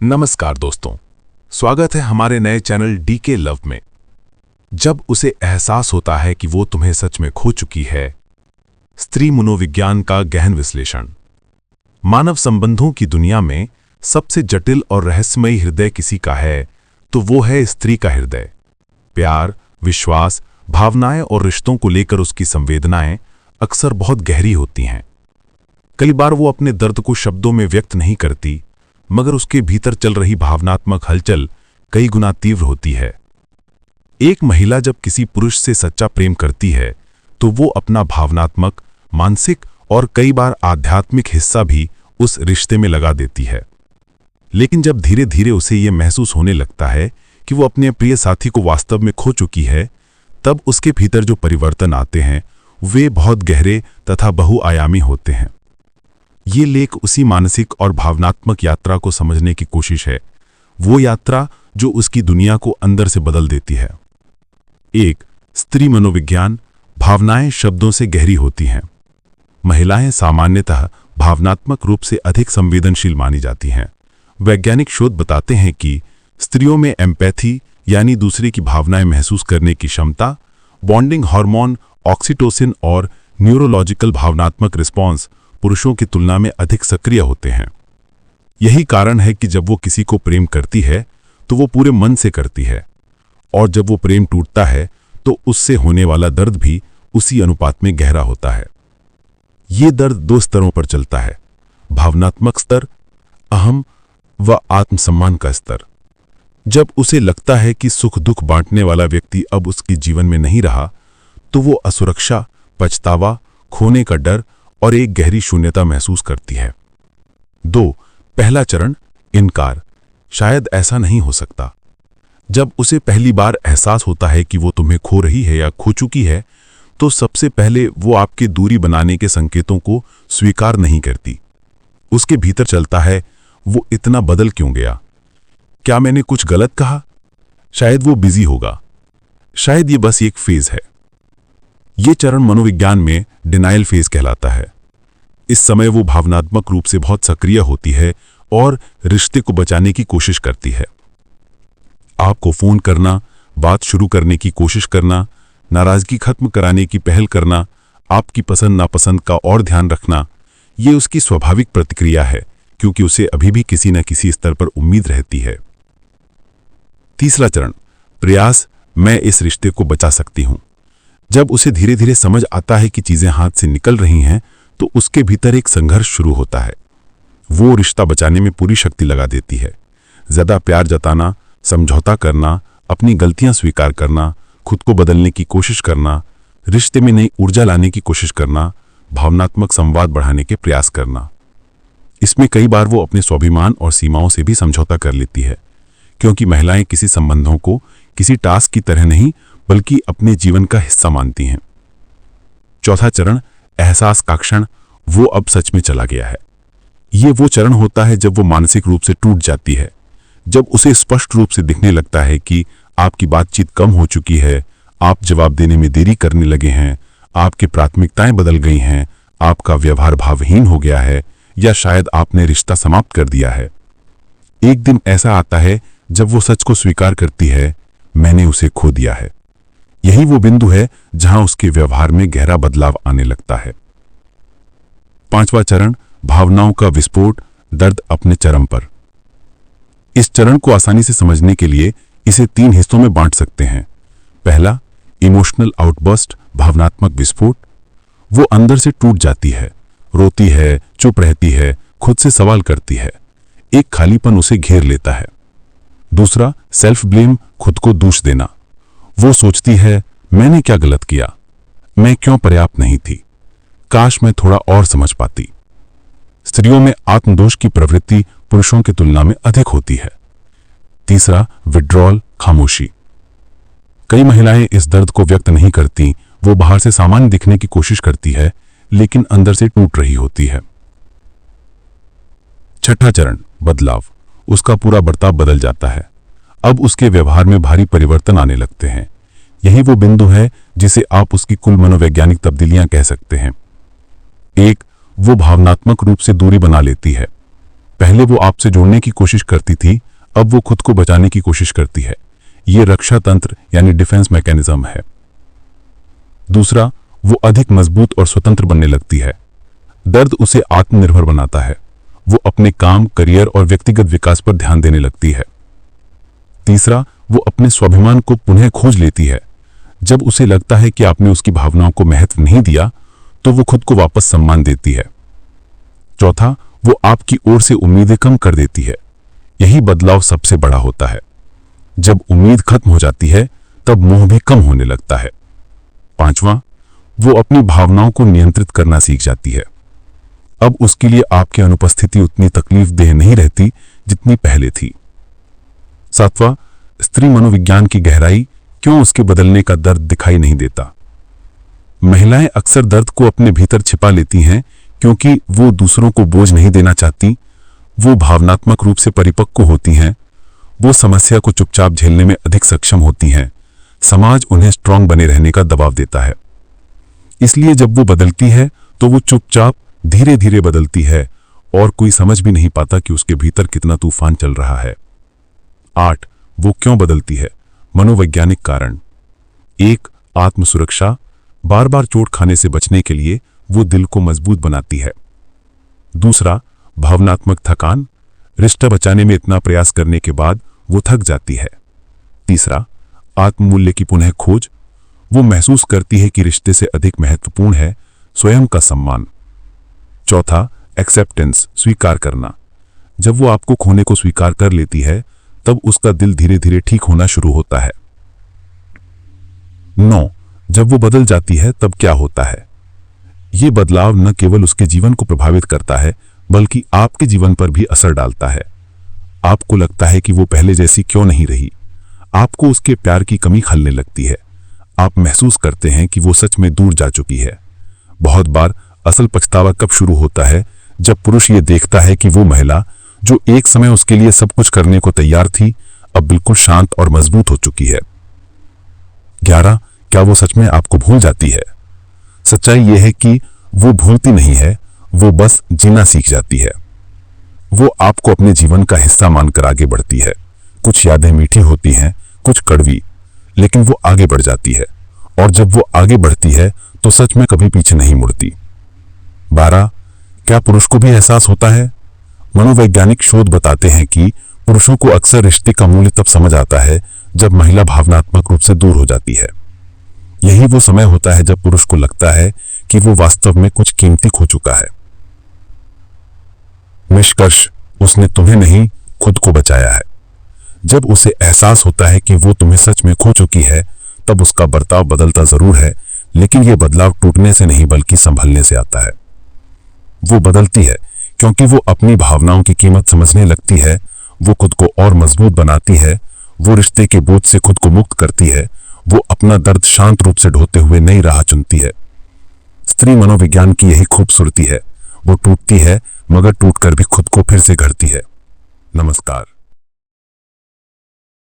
नमस्कार दोस्तों, स्वागत है हमारे नए चैनल डीके लव में। जब उसे एहसास होता है कि वो तुम्हें सच में खो चुकी है। स्त्री मनोविज्ञान का गहन विश्लेषण। मानव संबंधों की दुनिया में सबसे जटिल और रहस्यमयी हृदय किसी का है तो वो है स्त्री का हृदय। प्यार, विश्वास, भावनाएं और रिश्तों को लेकर उसकी संवेदनाएं अक्सर बहुत गहरी होती हैं। कई बार वो अपने दर्द को शब्दों में व्यक्त नहीं करती, मगर उसके भीतर चल रही भावनात्मक हलचल कई गुना तीव्र होती है। एक महिला जब किसी पुरुष से सच्चा प्रेम करती है तो वो अपना भावनात्मक, मानसिक और कई बार आध्यात्मिक हिस्सा भी उस रिश्ते में लगा देती है। लेकिन जब धीरे धीरे उसे ये महसूस होने लगता है कि वो अपने प्रिय साथी को वास्तव में खो चुकी है, तब उसके भीतर जो परिवर्तन आते हैं वे बहुत गहरे तथा बहुआयामी होते हैं। ये लेख उसी मानसिक और भावनात्मक यात्रा को समझने की कोशिश है, वो यात्रा जो उसकी दुनिया को अंदर से बदल देती है। 1. स्त्री मनोविज्ञान। भावनाएं शब्दों से गहरी होती हैं। महिलाएं सामान्यतः भावनात्मक रूप से अधिक संवेदनशील मानी जाती हैं। वैज्ञानिक शोध बताते हैं कि स्त्रियों में एम्पैथी यानी दूसरे की भावनाएं महसूस करने की क्षमता, बॉन्डिंग हार्मोन ऑक्सीटोसिन और न्यूरोलॉजिकल भावनात्मक रिस्पॉन्स पुरुषों की तुलना में अधिक सक्रिय होते हैं। यही कारण है कि जब वो किसी को प्रेम करती है तो वो पूरे मन से करती है, और जब वो प्रेम टूटता है तो उससे होने वाला दर्द भी उसी अनुपात में गहरा होता है। ये दर्द 2 स्तरों पर चलता है: भावनात्मक स्तर, अहम व आत्मसम्मान का स्तर। जब उसे लगता है कि सुख दुख बांटने वाला व्यक्ति अब उसके जीवन में नहीं रहा, तो वो असुरक्षा, पछतावा, खोने का डर और एक गहरी शून्यता महसूस करती है। 2. पहला चरण, इनकार। शायद ऐसा नहीं हो सकता। जब उसे पहली बार एहसास होता है कि वो तुम्हें खो रही है या खो चुकी है, तो सबसे पहले वो आपके दूरी बनाने के संकेतों को स्वीकार नहीं करती। उसके भीतर चलता है, वो इतना बदल क्यों गया? क्या मैंने कुछ गलत कहा? शायद वो बिजी होगा। शायद ये बस एक फेज है। ये चरण मनोविज्ञान में डिनायल फेज कहलाता है। इस समय वो भावनात्मक रूप से बहुत सक्रिय होती है और रिश्ते को बचाने की कोशिश करती है। आपको फोन करना, बात शुरू करने की कोशिश करना, नाराजगी खत्म कराने की पहल करना, आपकी पसंद नापसंद का और ध्यान रखना, ये उसकी स्वाभाविक प्रतिक्रिया है, क्योंकि उसे अभी भी किसी न किसी स्तर पर उम्मीद रहती है। तीसरा चरण, प्रयास। मैं इस रिश्ते को बचा सकती हूं। जब उसे धीरे धीरे समझ आता है कि चीजें हाथ से निकल रही हैं, तो उसके भीतर एक संघर्ष शुरू होता है। वो रिश्ता बचाने में पूरी शक्ति लगा देती है। ज्यादा प्यार जताना, समझौता करना, अपनी गलतियां स्वीकार करना, खुद को बदलने की कोशिश करना, रिश्ते में नई ऊर्जा लाने की कोशिश करना, भावनात्मक संवाद बढ़ाने के प्रयास करना। इसमें कई बार वो अपने स्वाभिमान और सीमाओं से भी समझौता कर लेती है, क्योंकि महिलाएं किसी संबंधों को किसी टास्क की तरह नहीं बल्कि अपने जीवन का हिस्सा मानती हैं। चौथा चरण, एहसास का क्षण। वो अब सच में चला गया है। ये वो चरण होता है जब वो मानसिक रूप से टूट जाती है, जब उसे स्पष्ट रूप से दिखने लगता है कि आपकी बातचीत कम हो चुकी है, आप जवाब देने में देरी करने लगे हैं, आपकी प्राथमिकताएं बदल गई हैं, आपका व्यवहार भावहीन हो गया है, या शायद आपने रिश्ता समाप्त कर दिया है। एक दिन ऐसा आता है जब वो सच को स्वीकार करती है, मैंने उसे खो दिया है। यही वो बिंदु है जहां उसके व्यवहार में गहरा बदलाव आने लगता है। 5वां चरण, भावनाओं का विस्फोट। दर्द अपने चरम पर। इस चरण को आसानी से समझने के लिए इसे 3 हिस्सों में बांट सकते हैं। पहला, इमोशनल आउटबर्स्ट, भावनात्मक विस्फोट। वो अंदर से टूट जाती है, रोती है, चुप रहती है, खुद से सवाल करती है। एक खालीपन उसे घेर लेता है। दूसरा, सेल्फ ब्लेम, खुद को दोष देना। वो सोचती है, मैंने क्या गलत किया? मैं क्यों पर्याप्त नहीं थी? काश मैं थोड़ा और समझ पाती। स्त्रियों में आत्मदोष की प्रवृत्ति पुरुषों की तुलना में अधिक होती है। तीसरा, विड्रॉल, खामोशी। कई महिलाएं इस दर्द को व्यक्त नहीं करती। वो बाहर से सामान्य दिखने की कोशिश करती है, लेकिन अंदर से टूट रही होती है। छठा चरण, बदलाव। उसका पूरा बर्ताव बदल जाता है। अब उसके व्यवहार में भारी परिवर्तन आने लगते हैं। यही वो बिंदु है जिसे आप उसकी कुल मनोवैज्ञानिक तब्दीलियां कह सकते हैं। 1. वो भावनात्मक रूप से दूरी बना लेती है। पहले वो आपसे जोड़ने की कोशिश करती थी, अब वो खुद को बचाने की कोशिश करती है। ये रक्षा तंत्र यानी डिफेंस मैकेनिज्म है। दूसरा, वो अधिक मजबूत और स्वतंत्र बनने लगती है। दर्द उसे आत्मनिर्भर बनाता है। वो अपने काम, करियर और व्यक्तिगत विकास पर ध्यान देने लगती है। तीसरा, वो अपने स्वाभिमान को पुनः खोज लेती है। जब उसे लगता है कि आपने उसकी भावनाओं को महत्व नहीं दिया, तो वो खुद को वापस सम्मान देती है। चौथा, वो आपकी ओर से उम्मीदें कम कर देती है। यही बदलाव सबसे बड़ा होता है। जब उम्मीद खत्म हो जाती है, तब मोह भी कम होने लगता है। पांचवा, वो अपनी भावनाओं को नियंत्रित करना सीख जाती है। अब उसके लिए आपकी अनुपस्थिति उतनी तकलीफदेह नहीं रहती जितनी पहले थी। सातवां, स्त्री मनोविज्ञान की गहराई, क्यों उसके बदलने का दर्द दिखाई नहीं देता। महिलाएं अक्सर दर्द को अपने भीतर छिपा लेती हैं क्योंकि वो दूसरों को बोझ नहीं देना चाहती। वो भावनात्मक रूप से परिपक्व होती हैं। वो समस्या को चुपचाप झेलने में अधिक सक्षम होती हैं। समाज उन्हें स्ट्रांग बने रहने का दबाव देता है। इसलिए जब वो बदलती है तो वो चुपचाप धीरे धीरे बदलती है और कोई समझ भी नहीं पाता कि उसके भीतर कितना तूफान चल रहा है। 8, वो क्यों बदलती है। मनोवैज्ञानिक कारण। 1, आत्मसुरक्षा। बार बार चोट खाने से बचने के लिए वो दिल को मजबूत बनाती है। दूसरा, भावनात्मक थकान। रिश्ता बचाने में इतना प्रयास करने के बाद वो थक जाती है। तीसरा, आत्ममूल्य की पुनः खोज। वो महसूस करती है कि रिश्ते से अधिक महत्वपूर्ण है स्वयं का सम्मान। चौथा, एक्सेप्टेंस, स्वीकार करना। जब वो आपको खोने को स्वीकार कर लेती है, तब उसका दिल धीरे धीरे ठीक होना शुरू होता है। 9, जब वो बदल जाती है तब क्या होता है। ये बदलाव न केवल उसके जीवन को प्रभावित करता है, बल्कि आपके जीवन पर भी असर डालता है। आपको लगता है कि वो पहले जैसी क्यों नहीं रही। आपको उसके प्यार की कमी खलने लगती है। आप महसूस करते हैं कि वो सच में दूर जा चुकी है। बहुत बार असल पछतावा कब शुरू होता है, जब पुरुष ये देखता है कि वो महिला जो एक समय उसके लिए सब कुछ करने को तैयार थी, अब बिल्कुल शांत और मजबूत हो चुकी है। 11, क्या वो सच में आपको भूल जाती है। सच्चाई यह है कि वो भूलती नहीं है, वो बस जीना सीख जाती है। वो आपको अपने जीवन का हिस्सा मानकर आगे बढ़ती है। कुछ यादें मीठी होती हैं, कुछ कड़वी, लेकिन वो आगे बढ़ जाती है। और जब वो आगे बढ़ती है तो सच में कभी पीछे नहीं मुड़ती। 12, क्या पुरुष को भी एहसास होता है। मनोवैज्ञानिक शोध बताते हैं कि पुरुषों को अक्सर रिश्ते का मूल्य तब समझ आता है जब महिला भावनात्मक रूप से दूर हो जाती है। यही वो समय होता है जब पुरुष को लगता है कि वो वास्तव में कुछ कीमती खो चुका है। निष्कर्ष, उसने तुम्हें नहीं, खुद को बचाया है। जब उसे एहसास होता है कि वो तुम्हें सच में खो चुकी है, तब उसका बर्ताव बदलता जरूर है, लेकिन यह बदलाव टूटने से नहीं बल्कि संभलने से आता है। वो बदलती है क्योंकि वो अपनी भावनाओं की कीमत समझने लगती है। वो खुद को और मजबूत बनाती है। वो रिश्ते के बोझ से खुद को मुक्त करती है। वो अपना दर्द शांत रूप से ढोते हुए नई राह चुनती है। स्त्री मनोविज्ञान की यही खूबसूरती है। वो टूटती है, मगर टूटकर भी खुद को फिर से गढ़ती है। नमस्कार।